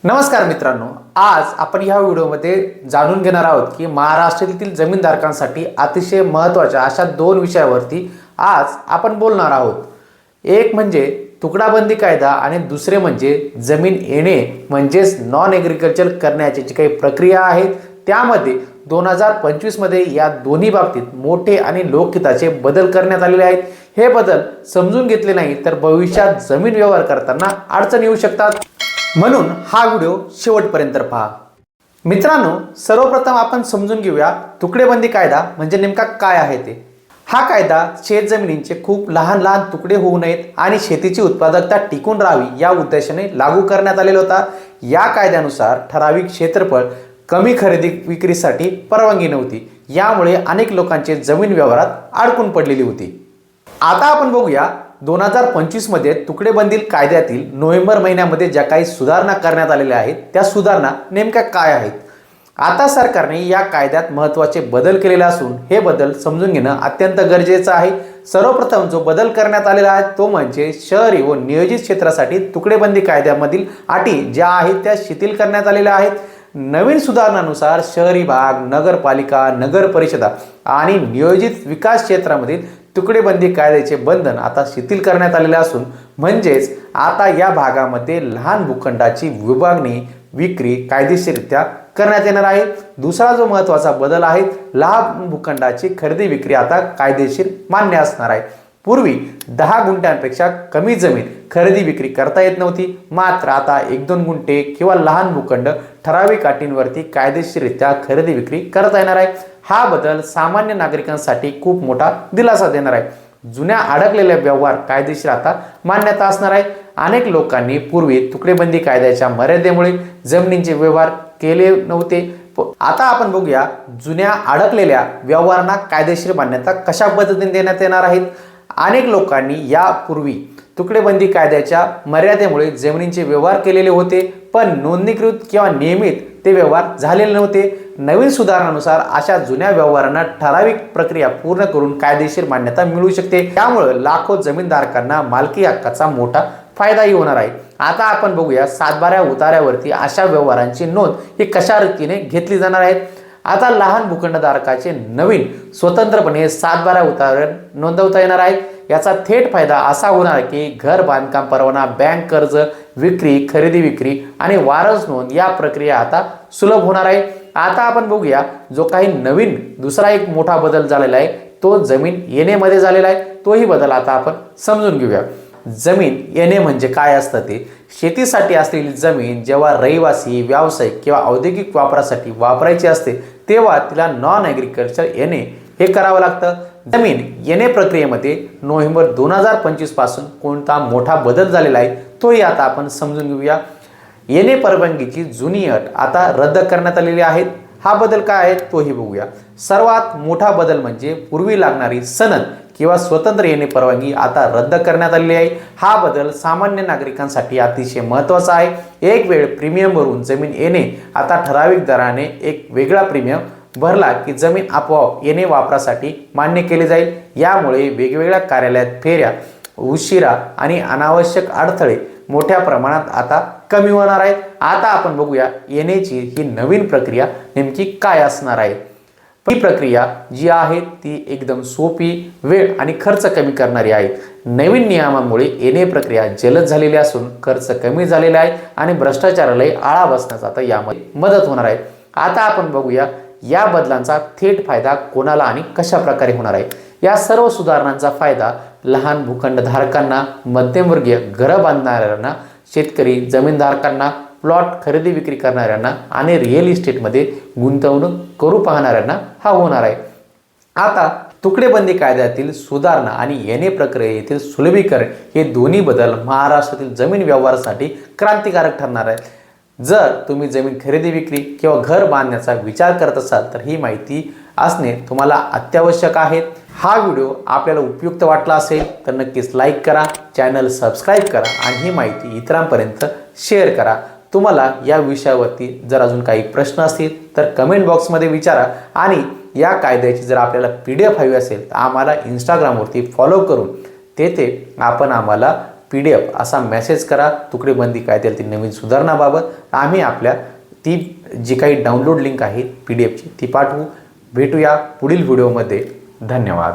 नमस्कार मित्रांनो, आज आपण ह्या व्हिडिओमध्ये जाणून घेणार आहोत की महाराष्ट्रातील जमीनधारकांसाठी अतिशय महत्त्वाच्या अशा दोन विषयावरती आज आपण बोलणार आहोत। एक म्हणजे तुकडाबंदी कायदा आणि दुसरे म्हणजे जमीन येणे म्हणजेच नॉन ॲग्रिकल्चर करण्याची जी काही प्रक्रिया आहे त्यामध्ये 2025 मध्ये या दोन्ही बाबतीत मोठे आणि लोकहिताचे बदल करण्यात आलेले आहेत। हे बदल समजून घेतले नाही तर भविष्यात जमीन व्यवहार करताना अडचण येऊ शकतात, म्हणून हा व्हिडिओ शेवटपर्यंत पहा। मित्रांनो, सर्वप्रथम आपण समजून घेऊया तुकडेबंदी कायदा म्हणजे नेमका काय आहे ते। हा कायदा शेतजमिनींचे खूप लहान लहान तुकडे होऊ नयेत आणि शेतीची उत्पादकता टिकून राहावी या उद्देशाने लागू करण्यात आलेला होता। या कायद्यानुसार ठराविक क्षेत्रफळ कमी खरेदी विक्रीसाठी परवानगी नव्हती, यामुळे अनेक लोकांचे जमीन व्यवहारात अडकून पडलेली होती। आता आपण बघूया 2025 मध्ये तुकडेबंदी कायद्यातील नोव्हेंबर महिन्यामध्ये ज्या काही सुधारणा करण्यात आलेल्या आहेत त्या सुधारणा नेमक्या काय आहेत। आता सरकारने या कायद्यात महत्त्वाचे बदल केलेले असून हे बदल समजून घेणं अत्यंत गरजेचं आहे। सर्वप्रथम जो बदल करण्यात आलेला आहे तो म्हणजे शहरी व नियोजित क्षेत्रासाठी तुकडेबंदी कायद्यामधील अटी ज्या आहेत त्या शिथिल करण्यात आलेल्या आहेत। नवीन सुधारणानुसार शहरी भाग, नगरपालिका, नगर परिषदा आणि नियोजित विकास क्षेत्रामधील तुकडेबंदी कायद्याचे बंधन आता शिथिल करण्यात आलेले असून म्हणजेच आता या भागामध्ये लहान भूखंडाची विभागणी विक्री कायदेशीररित्या करण्यात येणार आहे। दुसरा जो महत्त्वाचा बदल आहे, लहान भूखंडाची खरेदी विक्री आता कायदेशीर मान्य असणार आहे। पूर्वी 10 गुंठ्यांपेक्षा कमी जमीन खरेदी विक्री करता येत नव्हती, मात्र आता 1-2 गुंठे किंवा लहान भूखंड ठराविक अटींवरती कायदेशीररित्या खरेदी विक्री करता येणार आहे। हा बदल सामान्य नागरिकांसाठी खूप मोठा दिलासा देणार आहे। जुन्या अडकलेल्या व्यवहार कायदेशीर आता मान्यता असणार आहे। अनेक लोकांनी पूर्वी तुकडेबंदी कायद्याच्या मर्यादेमुळे जमिनींचे व्यवहार केले नव्हते। आता आपण बघूया जुन्या अडकलेल्या व्यवहारांना कायदेशीर मान्यता कशा पद्धतीने देण्यात येणार आहेत। अनेक लोकांनी यापूर्वी तुकडेबंदी कायद्याच्या मर्यादेमुळे जमिनींचे व्यवहार केलेले होते, पण नोंदणीकृत किंवा नियमित ते व्यवहार झालेले नव्हते। नवीन सुधारणानुसार अशा जुन्या व्यवहारांना ठराविक प्रक्रिया पूर्ण करून कायदेशीर मान्यता मिळू शकते। त्यामुळे लाखो जमीनधारकांना मालकी हक्काचा मोठा फायदाही होणार आहे। आता आपण बघूया सातबाऱ्या उतार्यावरती अशा व्यवहारांची नोंद ही कशा रीतीने घेतली जाणार आहे। आता लहान भूखंडधारकाचे नवीन स्वतंत्रपणे सातबाऱ्या उतार्यावर नोंदवता येणार आहे। याचा थेट फायदा असा होणार की घर बांधकाम परवाना, बँक कर्ज, विक्री, खरेदी विक्री आणि वारस नोंद या प्रक्रिया आता सुलभ होणार आहे। आता आपण बघूया जो काही नवीन दुसरा एक मोठा बदल झालेला आहे तो जमीन येणेमध्ये झालेला आहे। तोही बदल आता आपण समजून घेऊया। जमीन येणे म्हणजे काय असतं ते। शेतीसाठी असलेली जमीन जेव्हा रहिवासी, व्यावसायिक किंवा औद्योगिक वापरासाठी वापरायची असते तेव्हा तिला नॉन ॲग्रिकल्चर येणे हे करावं लागतं। जमीन येणे प्रक्रियेमध्ये नोव्हेंबर 2025 पासून कोणता मोठा बदल झालेला आहे तोही आता आपण समजून घेऊया। येणे परवानगीची जुनी अट आता रद्द करण्यात आलेली आहे। हा बदल काय आहे तोही बघूया। सर्वात मोठा बदल म्हणजे पूर्वी लागणारी सनद किंवा स्वतंत्र येणे परवानगी आता रद्द करण्यात आलेली आहे। हा बदल सामान्य नागरिकांसाठी अतिशय महत्त्वाचा आहे। एक वेळ प्रीमियम भरून जमीन येणे आता ठराविक दराने एक वेगळा प्रीमियम भरला की जमीन आपोआप येणे वापरासाठी मान्य केली जाईल। यामुळे वेगवेगळ्या कार्यालयात फेऱ्या, उशिरा आणि अनावश्यक अडथळे मोठ्या प्रमाणात आता कमी होणार आहेत। आता आपण बघूया येण्याची ही नवीन प्रक्रिया नेमकी काय असणार आहे। ही प्रक्रिया जी आहे ती एकदम सोपी, वेळ आणि खर्च कमी करणारी आहे। नवीन नियमामुळे येणे प्रक्रिया जलद झालेली असून खर्च कमी झालेला आहे आणि भ्रष्टाचाराला आळा बसण्यास आता यामध्ये मदत होणार आहे। आता आपण बघूया या बदलांचा थेट फायदा कोणाला आणि कशा प्रकारे होणार आहे। या सर्व सुधारणांचा फायदा लहान भूखंडधारकांना, मध्यमवर्गीय घरं बांधणाऱ्यांना, शेतकरी जमीनधारकांना, प्लॉट खरेदी विक्री करणाऱ्यांना आणि रिअल इस्टेटमध्ये गुंतवणूक करू पाहणाऱ्यांना हा होणार आहे। आता तुकडेबंदी कायद्यातील सुधारणा आणि येणे प्रक्रियेतील सुलभीकरण हे दोन्ही बदल महाराष्ट्रातील जमीन व्यवहारासाठी क्रांतिकारक ठरणार आहेत। जर तुम्ही जमीन खरेदी विक्री किंवा घर बांधण्याचा विचार करत असाल तर ही माहिती असणे तुम्हाला अत्यावश्यक आहे। हा व्हिडिओ आपल्याला उपयुक्त वाटला असेल तर नक्कीच लाईक करा, चॅनल सबस्क्राईब करा आणि ही माहिती इतरांपर्यंत शेअर करा। तुम्हाला या विषयावरती जर अजून काही प्रश्न असतील तर कमेंट बॉक्समध्ये विचारा आणि या कायद्याची जर आपल्याला PDF हवी असेल तर आम्हाला इंस्टाग्रामवरती फॉलो करून तेथे आपण आम्हाला PDF असा मेसेज करा तुकडेबंदी कायद्यातील नवीन सुधारणाबाबत। आम्ही आपल्या ती जी काही डाउनलोड लिंक आहे PDFची ती पाठवू। भेटूया पुढील व्हिडिओमध्ये। धन्यवाद।